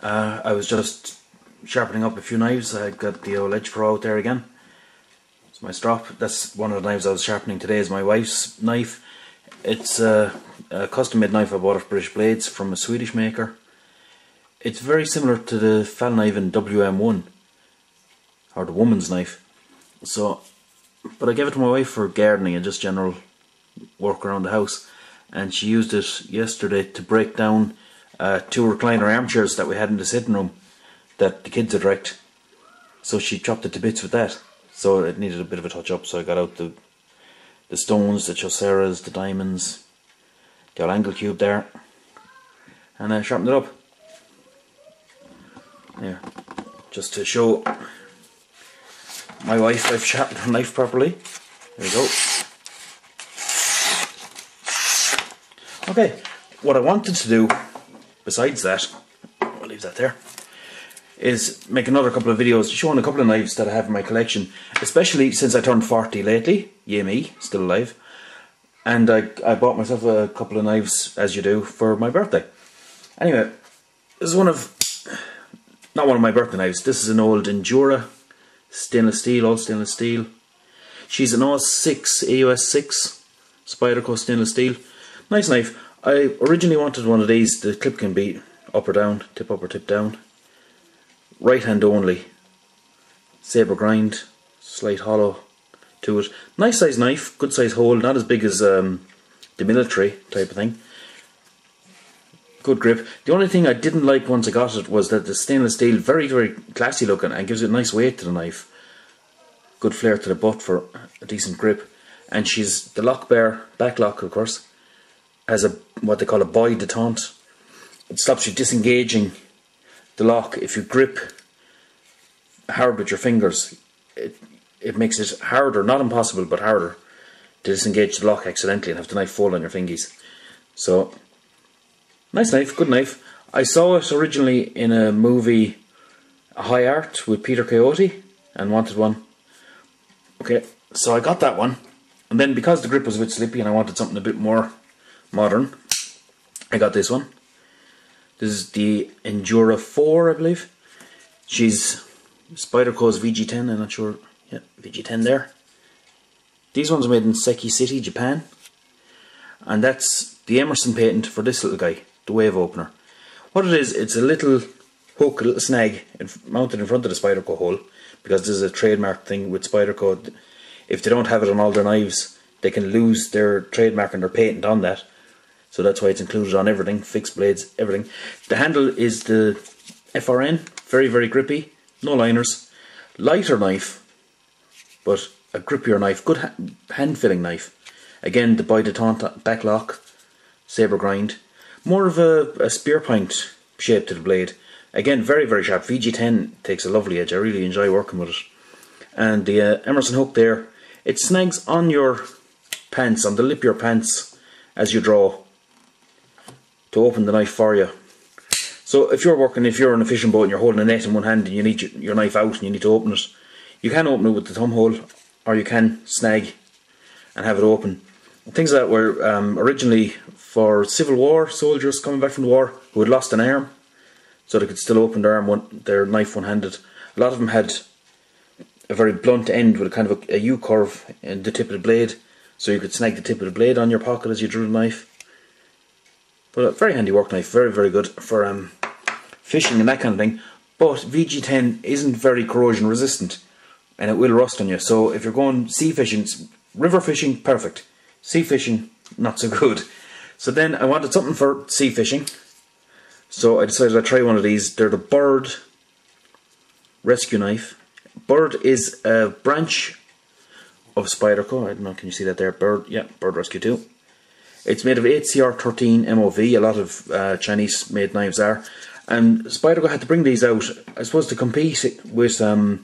I was just sharpening up a few knives. I got the old edge pro out there again. It's my strop. That's one of the knives I was sharpening today. Is my wife's knife. It's a custom made knife I bought off British Blades from a Swedish maker. It's very similar to the Falkniven WM1, or the woman's knife. So, but I gave it to my wife for gardening and just general work around the house, and she used it yesterday to break down 2 recliner armchairs that we had in the sitting room that the kids had wrecked. So she chopped it to bits with that. So it needed a bit of a touch up, so I got out the stones, the choceras, the diamonds, the old angle cube there, and I sharpened it up. There, just to show my wife I've sharpened her knife properly. There we go. Okay, what I wanted to do besides that, I'll leave that there, is make another couple of videos showing a couple of knives that I have in my collection, especially since I turned 40 lately. Yay me, still alive. And I bought myself a couple of knives, as you do, for my birthday. Anyway, this is not one of my birthday knives. This is an old Endura stainless steel, all stainless steel. She's an AUS 6 Spyderco stainless steel. Nice knife. I originally wanted one of these. The clip can be up or down, tip up or tip down. Right hand only. Sabre grind, slight hollow to it. Nice size knife, good size hole, not as big as the military type of thing. Good grip. The only thing I didn't like once I got it was that the stainless steel, very, very classy looking, and gives it a nice weight to the knife. Good flare to the butt for a decent grip. And the lock bar, back lock of course, has what they call a bois detente. It stops you disengaging the lock. If you grip hard with your fingers, it makes it harder, not impossible, but harder to disengage the lock accidentally and have the knife fall on your fingies. So, nice knife, good knife. I saw it originally in a movie, High Art, with Peter Coyote, and wanted one. Okay, so I got that one, and then because the grip was a bit slippy and I wanted something a bit more modern, I got this one. This is the Endura 4, I believe. She's Spyderco's VG10, I'm not sure. Yeah, VG10 there. These ones are made in Seki City, Japan. And that's the Emerson patent for this little guy, the wave opener. What it is, it's a little hook, a little snag mounted in front of the Spyderco hole, because this is a trademark thing with Spyderco. If they don't have it on all their knives, they can lose their trademark and their patent on that. So that's why it's included on everything, fixed blades, everything. The handle is the FRN, very, very grippy, no liners. Lighter knife, but a grippier knife, good hand-filling knife. Again, the bois detente back lock, sabre grind. More of a spear point shape to the blade. Again, very, very sharp. VG10 takes a lovely edge. I really enjoy working with it. And the Emerson hook there, it snags on your pants, on the lip of your pants as you draw, to open the knife for you. So if you're on a fishing boat and you're holding a net in one hand and you need your knife out and you need to open it, you can open it with the thumb hole, or you can snag and have it open. Things that were originally for Civil War soldiers coming back from the war who had lost an arm, so they could still open their knife one-handed. A lot of them had a very blunt end with a kind of a U-curve in the tip of the blade, so you could snag the tip of the blade on your pocket as you drew the knife. But a very handy work knife, very, very good for fishing and that kind of thing. But VG10 isn't very corrosion resistant, and it will rust on you. So if you're going sea fishing, river fishing, perfect. Sea fishing, not so good. So then I wanted something for sea fishing, so I decided I'd try one of these. They're the Bird rescue knife. Bird is a branch of Spyderco. I don't know, can you see that there? Bird, yeah, Bird Rescue 2. It's made of 8CR13 MOV, a lot of Chinese made knives are. And Spyderco had to bring these out, I suppose, to compete with the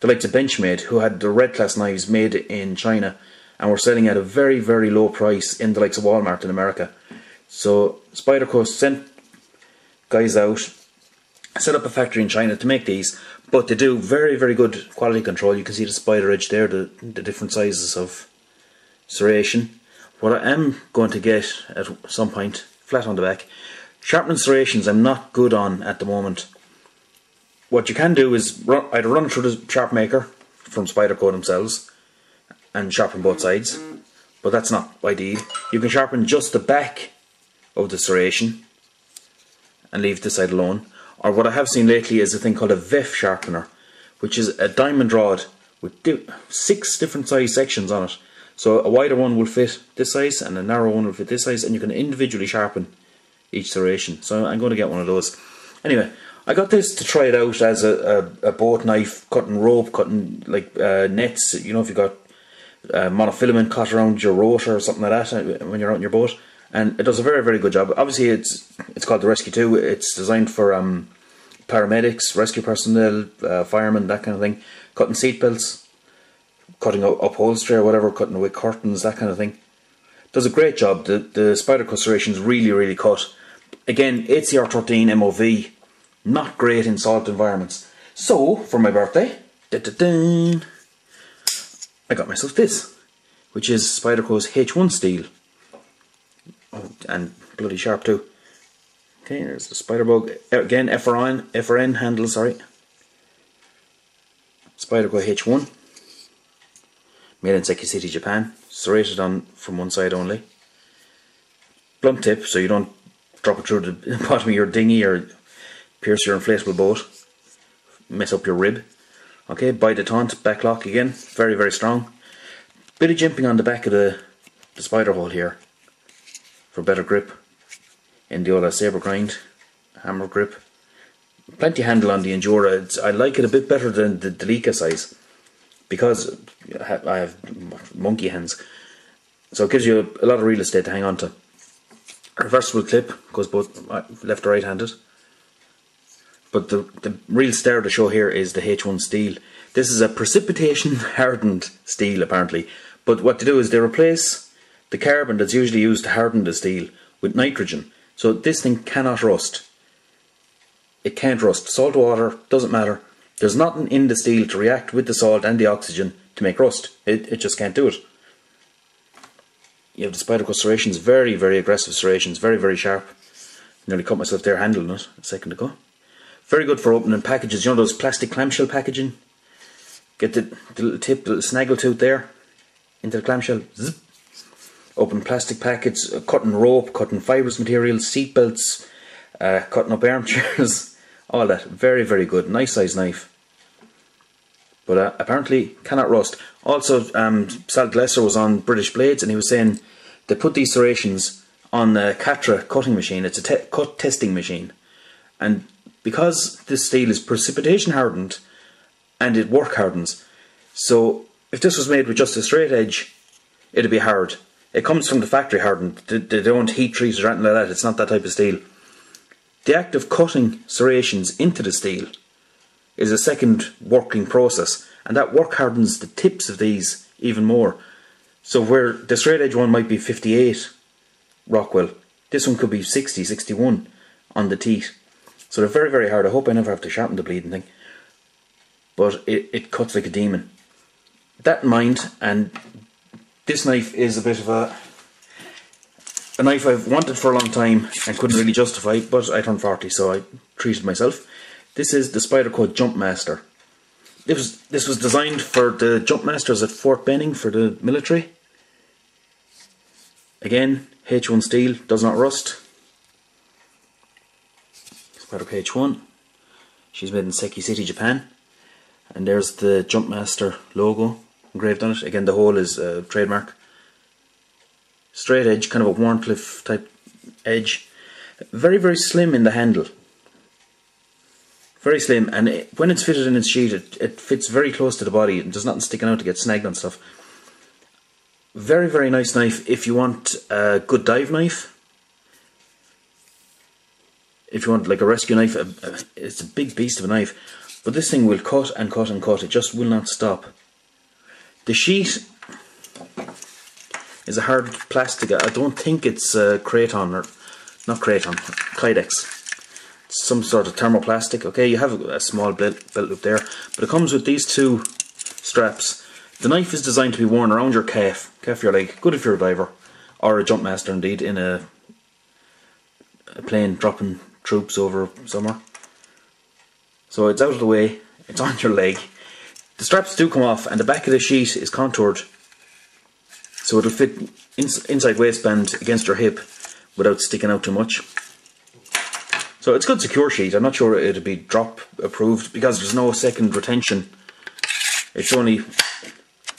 likes of Benchmade, who had the red class knives made in China and were selling at a very, very low price in the likes of Walmart in America. So Spyderco sent guys out, set up a factory in China to make these, but they do very, very good quality control. You can see the spider edge there, the different sizes of serration. What I am going to get at some point, flat on the back, Sharpening serrations I'm not good on at the moment. What you can do is either run it through the sharp maker from Spyderco themselves and sharpen both sides, but that's not ideal. You can sharpen just the back of the serration and leave this side alone. Or what I have seen lately is a thing called a VEF sharpener, which is a diamond rod with 6 different size sections on it. So a wider one will fit this size and a narrow one will fit this size, and you can individually sharpen each serration. So I'm going to get one of those. Anyway, I got this to try it out as a boat knife, cutting rope, cutting like nets. You know, if you've got monofilament caught around your rotor or something like that when you're out on your boat. And it does a very, very good job. Obviously it's called the Rescue 2. It's designed for paramedics, rescue personnel, firemen, that kind of thing. Cutting seatbelts, cutting upholstery or whatever, cutting away curtains, that kind of thing. Does a great job. The Spyderco serrations really, really cut. Again, HCR13 MOV, not great in salt environments. So, for my birthday, I got myself this, which is Spyderco's H1 steel. Oh, and bloody sharp too. Okay, there's the Spiderbug. Again, FRN handle, sorry. Spyderco H1. Made in Seki City, Japan. Serrated on from one side only. Blunt tip, so you don't drop it through the bottom of your dinghy or pierce your inflatable boat. Mess up your rib. Okay, by detente, back lock again. Very, very strong. Bit of jimping on the back of the spider hole here for better grip in the old sabre grind, hammer grip. Plenty handle on the Endura. I like it a bit better than the Delica size because I have monkey hands, so it gives you a lot of real estate to hang on to. Reversible clip, goes both left or right handed. But the real star of the show here is the H1 steel. This is a precipitation hardened steel apparently, but what they do is they replace the carbon that's usually used to harden the steel with nitrogen. So this thing cannot rust. It can't rust. Salt water, doesn't matter. There's nothing in the steel to react with the salt and the oxygen to make rust. It just can't do it. You have the Spyderco serrations, very, very aggressive serrations, very, very sharp. Nearly cut myself there handling it a second ago. Very good for opening packages. You know those plastic clamshell packaging? Get the little tip, the little snaggle tooth there into the clamshell. Zip. Open plastic packets, cutting rope, cutting fibrous materials, seatbelts, cutting up armchairs, all that. Very, very good. Nice size knife. But apparently cannot rust. Also, Sal Glesser was on British Blades and he was saying they put these serrations on the Catra cutting machine. It's a cut testing machine. And because this steel is precipitation hardened and it work hardens, so if this was made with just a straight edge, it'd be hard. It comes from the factory hardened. They don't heat treat or anything like that. It's not that type of steel. The act of cutting serrations into the steel is a second working process, and that work hardens the tips of these even more. So where the straight edge one might be 58 Rockwell, this one could be 60, 61 on the teeth. So they're very, very hard. I hope I never have to sharpen the bleeding thing. But it cuts like a demon. That in mind, and this knife is a bit of a knife I've wanted for a long time and couldn't really justify, but I turned 40, so I treated myself. This is the Spyderco Jumpmaster. This was designed for the Jumpmasters at Fort Benning for the military. Again, H1 steel, does not rust. Spyderco H1. She's made in Seki City, Japan. And there's the Jumpmaster logo engraved on it. Again, the hole is a trademark. Straight edge, kind of a Warncliffe type edge. Very, very slim in the handle. Very slim, and when it's fitted in its sheet, it fits very close to the body and there's nothing sticking out to get snagged on stuff. Very, very nice knife if you want a good dive knife. If you want like a rescue knife, it's a big beast of a knife. But this thing will cut and cut and cut, it just will not stop. The sheet is a hard plastic. I don't think it's Kraton, or not Kraton, Kydex. It's some sort of thermoplastic. Okay, you have a small belt loop there, but it comes with these two straps. The knife is designed to be worn around your calf of your leg. Good if you're a diver, or a jump master indeed, in a a plane dropping troops over somewhere. So it's out of the way, it's on your leg. The straps do come off, and the back of the sheet is contoured, so it'll fit inside waistband against your hip without sticking out too much. So it's a good secure sheet. I'm not sure it'll be drop approved because there's no second retention. It's only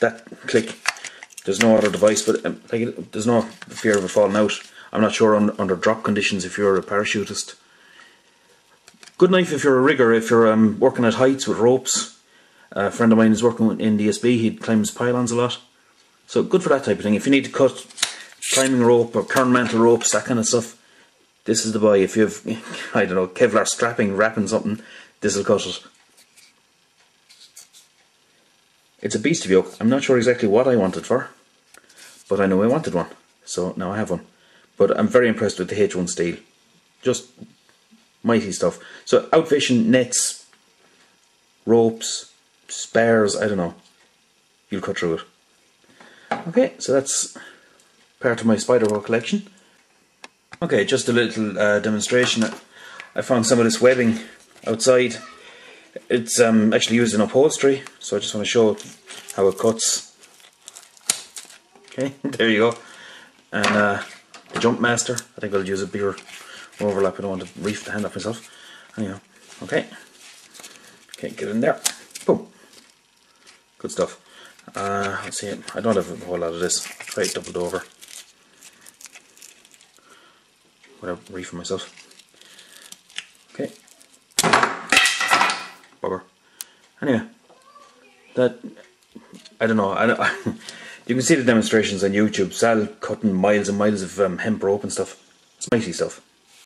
that click. There's no other device, but there's no fear of it falling out. I'm not sure under drop conditions if you're a parachutist. Good knife if you're a rigger, if you're working at heights with ropes. A friend of mine is working in DSB, he climbs pylons a lot. So good for that type of thing. If you need to cut climbing rope or kern mantle ropes, that kind of stuff, this is the buy. If you have, I don't know, Kevlar strapping, wrapping something, this will cut it. It's a beast of yoke. I'm not sure exactly what I want it for, but I know I wanted one, so now I have one. But I'm very impressed with the H1 steel. Just mighty stuff. So outfishing, nets, ropes, spares, I don't know. You'll cut through it. Okay, so that's part of my Spyderco collection. Okay, just a little demonstration. I found some of this webbing outside. It's actually used in upholstery, so I just want to show how it cuts. Okay, there you go. And the jump master, I think I'll use a bigger overlap. I don't want to reef the hand off myself. Anyhow, okay. Okay, get in there. Boom. Good stuff. Let's see, I don't have a whole lot of this. Try it doubled over without reefing myself. Okay. Bugger. Anyway, that, I don't know, you can see the demonstrations on YouTube. Sal cutting miles and miles of hemp rope and stuff. It's mighty stuff.